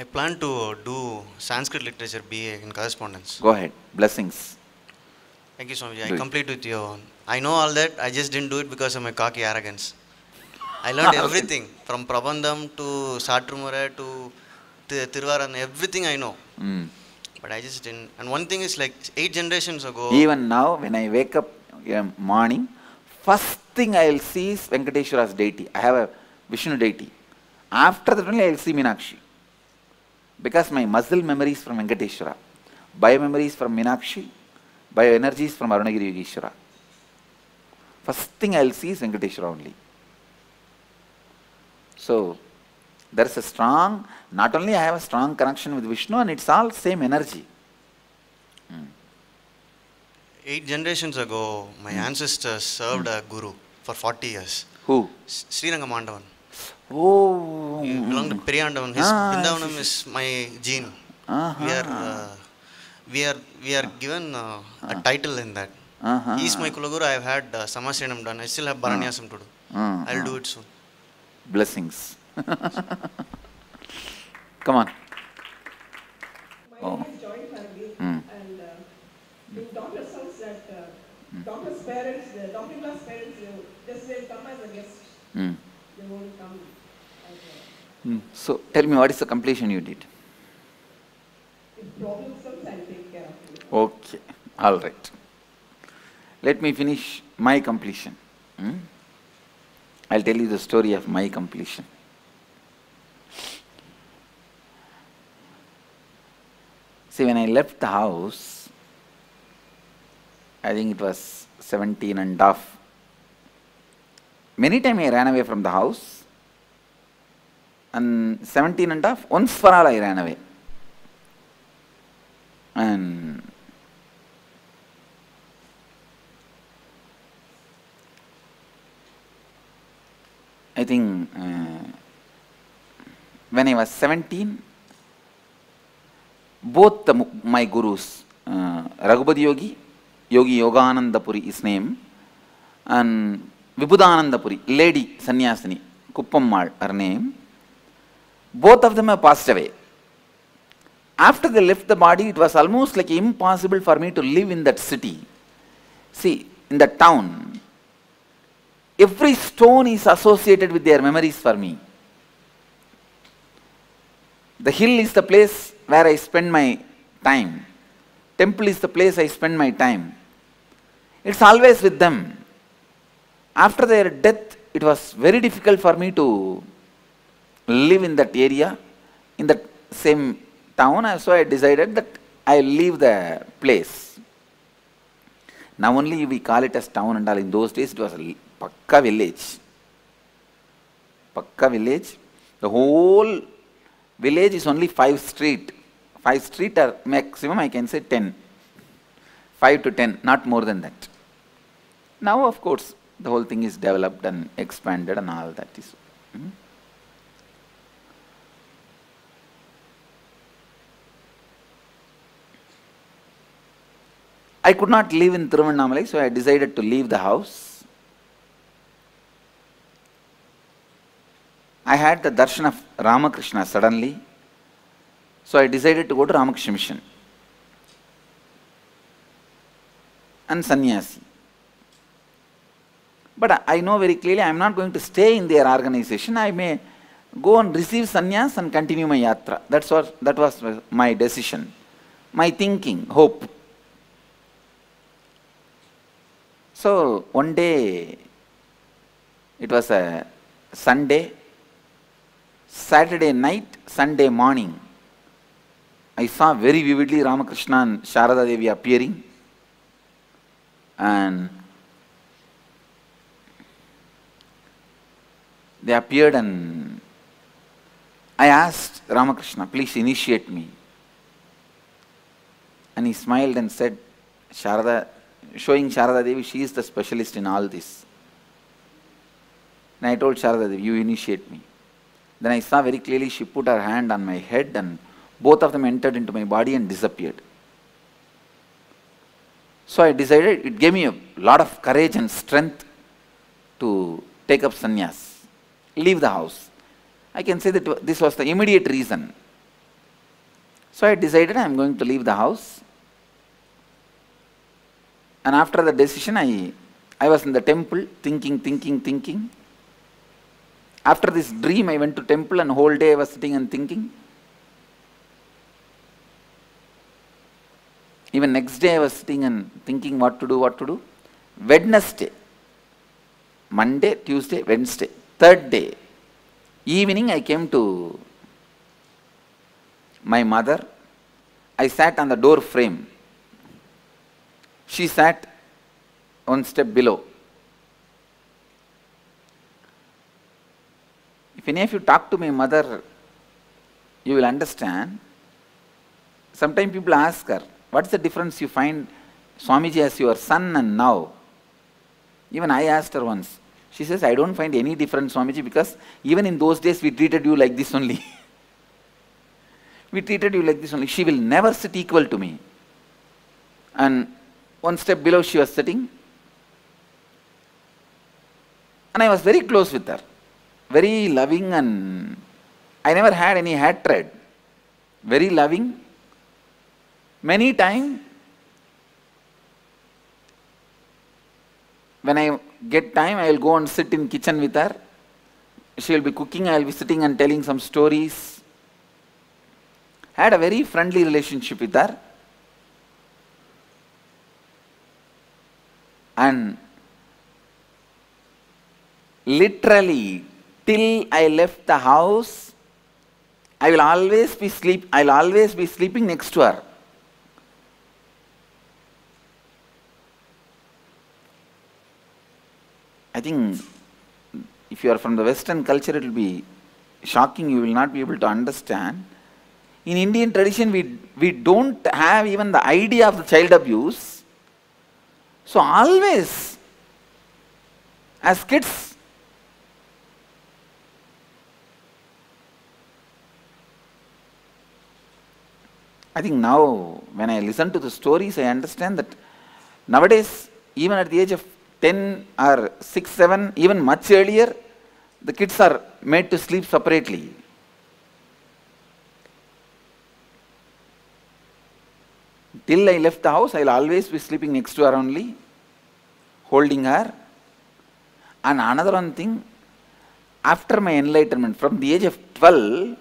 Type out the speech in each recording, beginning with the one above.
I plan to do Sanskrit literature BA in correspondence. Go ahead. Blessings. Thank you, Swamiji. I Do it. complete with you. I know all that. I just didn't do it because of my cocky arrogance. I learned everything from Prabandham to Satrumura to Tiruvaran. Everything I know. Mm. But I just didn't. And one thing is like 8 generations ago. Even now, when I wake up in the morning, first thing I will see is Venkateshwara's deity. I have a Vishnu deity. After that only I will see Meenakshi. Because my muscle memory is from Venkateshwara. Bio memory is from Meenakshi. Bio energy is from Arunagiri Yogeshwara. First thing I will see is Venkateshwara only. So, there is a strong, not only I have a strong connection with Vishnu, and it's all same energy. 8 generations ago, my ancestors served a guru for 40 years. Who? Sriranga Mandavan. Oh. He belonged to Periyandavan. His Vrindavanam is my gene. We are given a title in that. He is my Kulaguru. I have had Samasrinam done. I still have Bharanyasam to do. I'll do it soon. Blessings. Come on. My joint family, and in daughter's house, that daughter's parents, the daughter-in-law's parents, they'll come as a guest. They won't come as a... So, tell me, what is the completion you did? If problem comes, I'll take care of it. Okay, all right. Let me finish my completion. I'll tell you the story of my completion. See, when I left the house, I think it was 17 and a half. Many times I ran away from the house, and 17 and a half, once for all I ran away. And I think when I was 17, both my gurus, Raghupati Yogi, Yogi Yogananda Puri, his name, and Vibhudananda Puri, lady sannyasini, Kuppammal, her name, both of them have passed away. After they left the body, it was almost like impossible for me to live in that city. See, in the town, every stone is associated with their memories for me. The hill is the place where I spend my time. Temple is the place I spend my time. It's always with them. After their death, it was very difficult for me to live in that area, in that same town, so I decided that I will leave the place. Now only we call it as town and all. In those days, it was a Pakka village. Pakka village. The whole village is only 5 streets. 5 streets are maximum, I can say 10. 5 to 10, not more than that. Now, of course, the whole thing is developed and expanded and all that is. I could not live in Tiruvannamalai, so I decided to leave the house. I had the darshan of Ramakrishna suddenly, so I decided to go to Ramakrishna Mission and sannyasi. But I know very clearly I am not going to stay in their organization. I may go and receive sannyas and continue my yatra. That was my decision, my thinking, hope. So one day, it was a Sunday, Saturday night, Sunday morning, I saw very vividly Ramakrishna and Sharada Devi appearing, and they appeared, and I asked Ramakrishna, please initiate me. And he smiled and said, showing Sharada Devi, she is the specialist in all this. And I told Sharada Devi, you initiate me. Then I saw very clearly she put her hand on my head and both of them entered into my body and disappeared. So I decided, it gave me a lot of courage and strength to take up sannyas, leave the house. I can say that this was the immediate reason. So I decided I am going to leave the house. And after the decision, I was in the temple thinking. After this dream, I went to temple and whole day I was sitting and thinking. Even next day I was sitting and thinking what to do. Wednesday, Monday, Tuesday, Wednesday, third day, evening I came to my mother. I sat on the door frame. She sat one step below. If any of you talk to my mother, you will understand. Sometimes people ask her, what's the difference you find Swamiji as your son and now? Even I asked her once. She says, I don't find any difference, Swamiji, because even in those days we treated you like this only. We treated you like this only. She will never sit equal to me. And one step below she was sitting. And I was very close with her. Very loving, and I never had any hatred. Very loving. Many times, when I get time, I will go and sit in kitchen with her. She will be cooking, I will be sitting and telling some stories. Had a very friendly relationship with her. And literally, till I left the house, I'll always be sleeping next to her. I think if you are from the Western culture, it will be shocking, you will not be able to understand. In Indian tradition, we don't have even the idea of the child abuse. So always, as kids, I think now, when I listen to the stories, I understand that nowadays, even at the age of 10 or 6, 7, even much earlier, the kids are made to sleep separately. Till I left the house, I will always be sleeping next to her only, holding her. And another one thing, after my enlightenment, from the age of 12,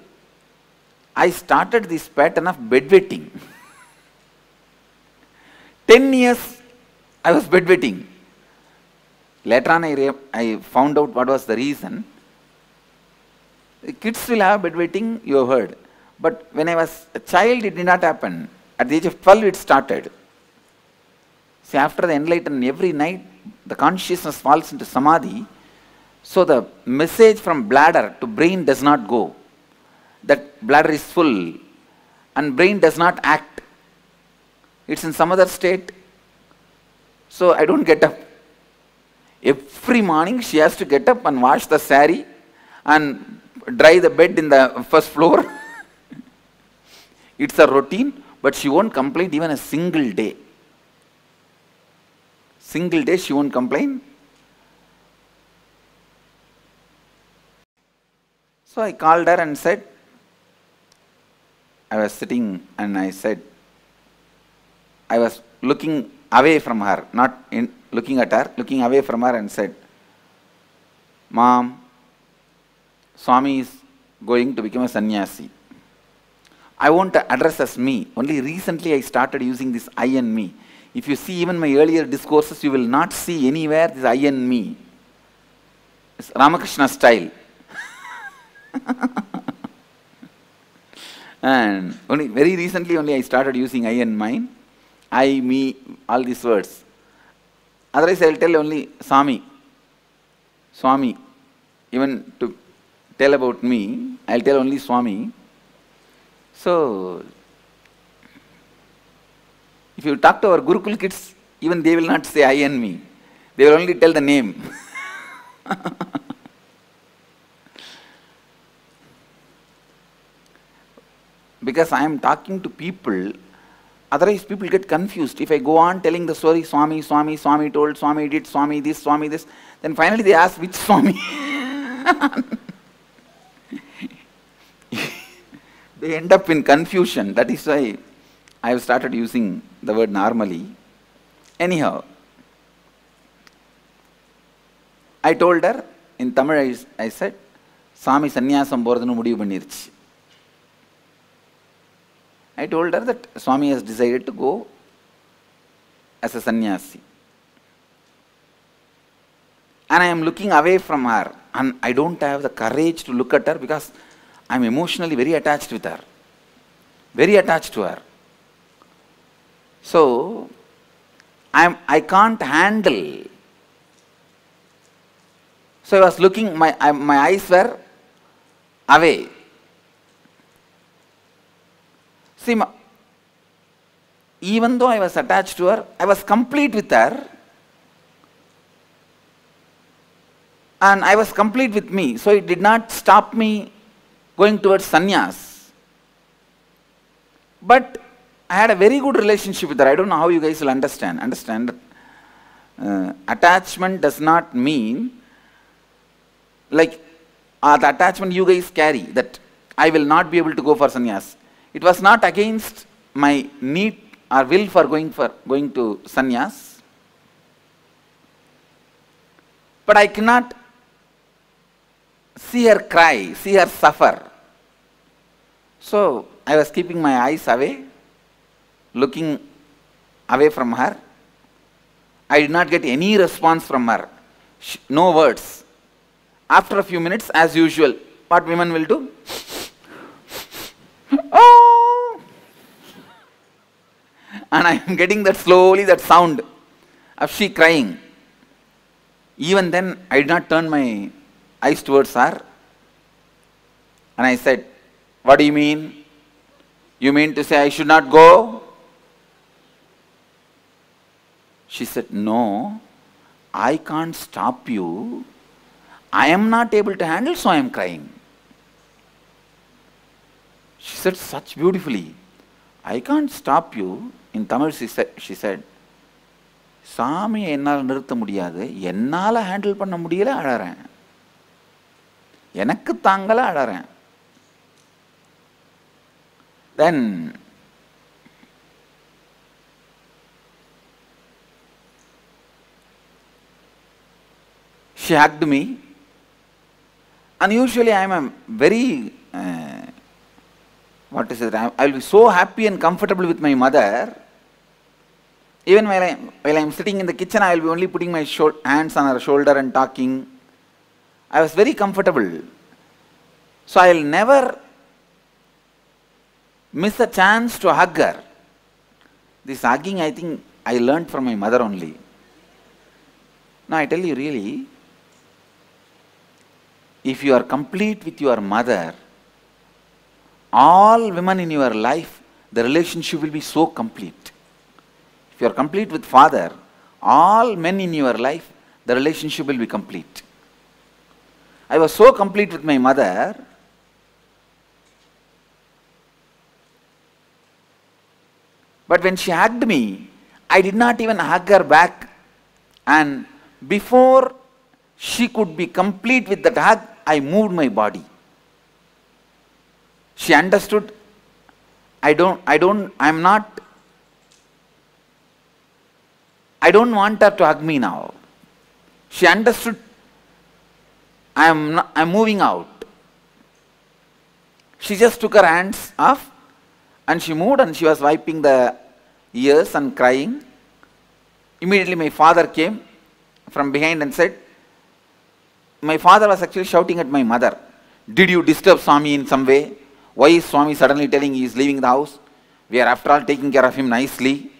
I started this pattern of bedwetting. 10 years I was bedwetting. Later on I found out what was the reason. The kids will have bedwetting, you have heard. But when I was a child, it did not happen. At the age of 12, it started. See, after the enlightenment, every night, the consciousness falls into samadhi. So the message from bladder to brain does not go. That bladder is full and brain does not act. It's in some other state. So I don't get up. Every morning she has to get up and wash the sari and dry the bed in the first floor. It's a routine, but she won't complain even a single day. Single day she won't complain. So I called her and said, I was sitting and I said, I was looking away from her, not looking at her, looking away from her and said, Mom, Swami is going to become a sannyasi. I won't address as me. Only recently I started using this I and me. If you see even my earlier discourses, you will not see anywhere this I and me. It's Ramakrishna style. And only very recently only I started using I and mine. I, me, all these words. Otherwise I will tell only Swami. Swami. Even to tell about me, I will tell only Swami. So, if you talk to our Gurukul kids, even they will not say I and me. They will only tell the name. Because I am talking to people, otherwise people get confused. If I go on telling the story, Swami, Swami, Swami told, Swami did, Swami this, then finally they ask which Swami. They end up in confusion. That is why I have started using the word normally. Anyhow, I told her, in Tamil I said, Swami sannyasam போறதுன்னு முடிவு பண்ணிருச்சு. I told her that Swami has decided to go as a sannyasi. And I am looking away from her, and I don't have the courage to look at her because I am emotionally very attached with her. Very attached to her. So, I can't handle. So I was looking, my eyes were away. See, even though I was attached to her, I was complete with her. And I was complete with me. So it did not stop me going towards sannyas. But I had a very good relationship with her. I don't know how you guys will understand. Understand that attachment does not mean like the attachment you guys carry, that I will not be able to go for sannyas. It was not against my need or will for going to sannyas. But I cannot see her cry, see her suffer. So I was keeping my eyes away, looking away from her. I did not get any response from her. No words. After a few minutes, as usual, what women will do? Oh! And I am getting that slowly, that sound of she crying. Even then, I did not turn my eyes towards her. And I said, what do you mean? You mean to say I should not go? She said, no, I can't stop you. I am not able to handle, so I am crying. She said such beautifully, I can't stop you. In Tamil she said, சாமி என்னால் நிறுத்த முடியாது, என்னால் handle பண்ண முடியல, அழறேன். எனக்கு தாங்கல, அழறேன். Then she hugged me, and usually I am a very what is it? I will be so happy and comfortable with my mother. Even while I am sitting in the kitchen, I will be only putting my hands on her shoulder and talking. I was very comfortable. So I will never miss a chance to hug her. This hugging, I think, I learned from my mother only. Now I tell you really, if you are complete with your mother, all women in your life, the relationship will be so complete. If you are complete with father, all men in your life, the relationship will be complete. I was so complete with my mother, but when she hugged me, I did not even hug her back, and before she could be complete with that hug, I moved my body. She understood, I don't want her to hug me now. She understood, I'm moving out. She just took her hands off and she moved, and she was wiping the ears and crying. Immediately my father came from behind and said, my father was actually shouting at my mother, did you disturb Swami in some way? Why is Swami suddenly telling he is leaving the house? We are after all taking care of him nicely.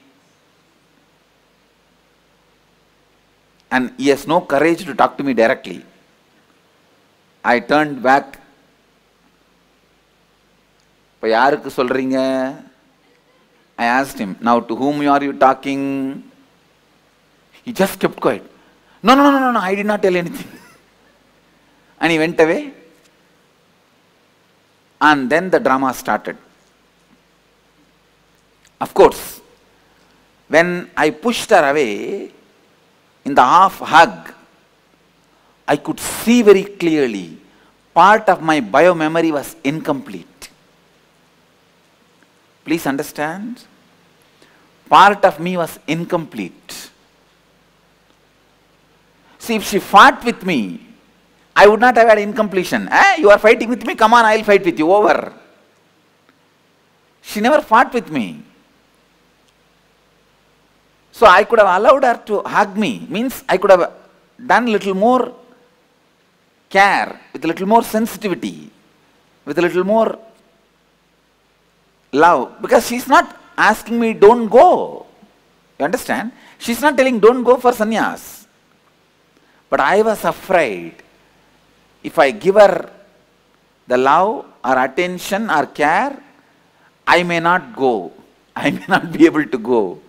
And he has no courage to talk to me directly. I turned back. I asked him, now to whom are you talking? He just kept quiet. No, I did not tell anything. And he went away. And then the drama started. Of course, when I pushed her away, in the half hug, I could see very clearly part of my bio memory was incomplete. Please understand. Part of me was incomplete. See, if she fought with me, I would not have had incompletion. You are fighting with me? Come on, I'll fight with you. Over. She never fought with me. So I could have allowed her to hug me. Means I could have done a little more care, with a little more sensitivity, with a little more love. Because she's not asking me, don't go. You understand? She's not telling, don't go for sannyas. But I was afraid, if I give her the love or attention or care, I may not go. I may not be able to go.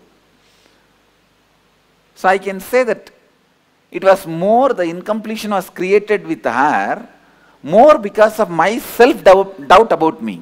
So I can say that it was more, the incompletion was created with her, more because of my self-doubt about me.